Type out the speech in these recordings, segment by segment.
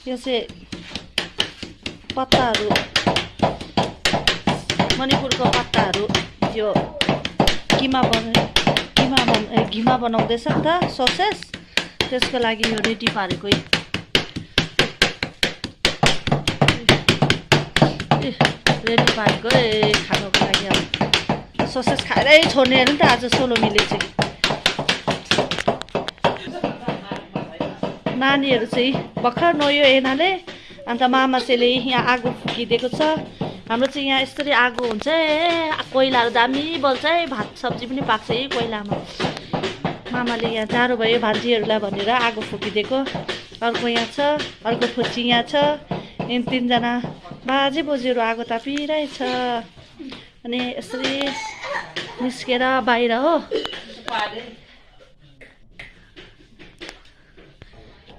यो चाहिँ पत्ताहरू मणिपुरको पत्ताहरू यो घिमा बनाउँदैछ नि त ससेस त्यसको लागि यो रेडी पारेको रेडी पारेको खानुको लागि अब ससेस खाएरै छोड्ने अरे नि त आज सोलोमीले चाहिँ नानीहरू चाहिँ भर्खर नुहायो एनाले अन्त मामा चाहिँले यहाँ आगो फुकिदिएको छ हाम्रो चाहिँ यहाँ यसरी आगो हुन्छ कोइलाहरू दामी बल्छ भात सब्जी पनि पाक्छ कोइलामा मामाले यहाँ जाडो भयो भान्जीहरूलाई भनेर आगो फुकिदिएको अर्को यहाँ छ अर्को फुच्ची यहाँ छ यिन तीनजना बाजे बोजूहरू आगो तापिरहेछ अनि यसरी निस्केर बाहिर हो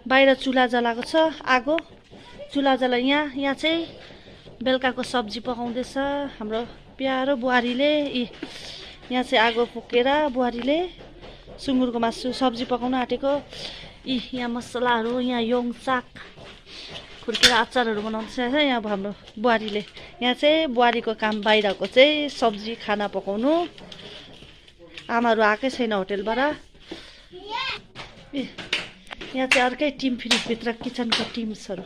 बाहिर चुल्हा जलाएको छ आगो चुल्हा जला यहाँ चाहिँ बेलुकाको सब्जी पकाउँदैछ हाम्रो प्यारो बुहारीले यहाँ चाहिँ आगो फुकेर बुहारीले सुँगुरको मासु सब्जी पकाउन आँटेको यहाँ मसलाहरू यहाँ योङ साग खुर्केर अचारहरू बनाउँदैछ यहाँ हाम्रो बुहारीले यहाँ चाहिँ बुहारीको काम बाहिरको चाहिँ सब्जी खाना पकाउनु आमाहरू आएकै छैन होटेलबाट यहाँ चाहिँ अर्कै टिम फेरि भित्र किचनको टिम्सहरू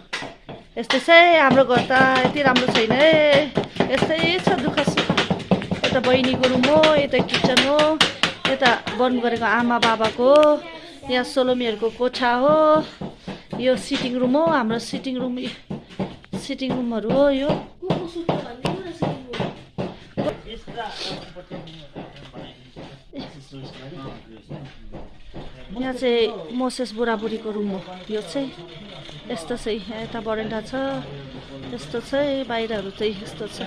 यस्तै चाहिँ हाम्रो घर त यति राम्रो छैन यस्तै छ दुःख सुख यता बहिनीको रुम हो यता किचन हो यता बन्द गरेको आमा बाबाको यहाँ सोलोमीहरूको कोठा हो यो सिटिङ रुम हो हाम्रो सिटिङ रुमहरू हो यो यहाँ चाहिँ मोसेस बुढाबुढीको रुम हो यो चाहिँ यस्तो चाहिँ यता बरेन्डा छ यस्तो चाहिँ बाहिरहरू चाहिँ यस्तो छ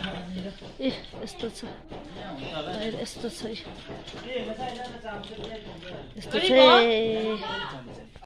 यस्तो छ बाहिर यस्तो छ यस्तो चाहिँ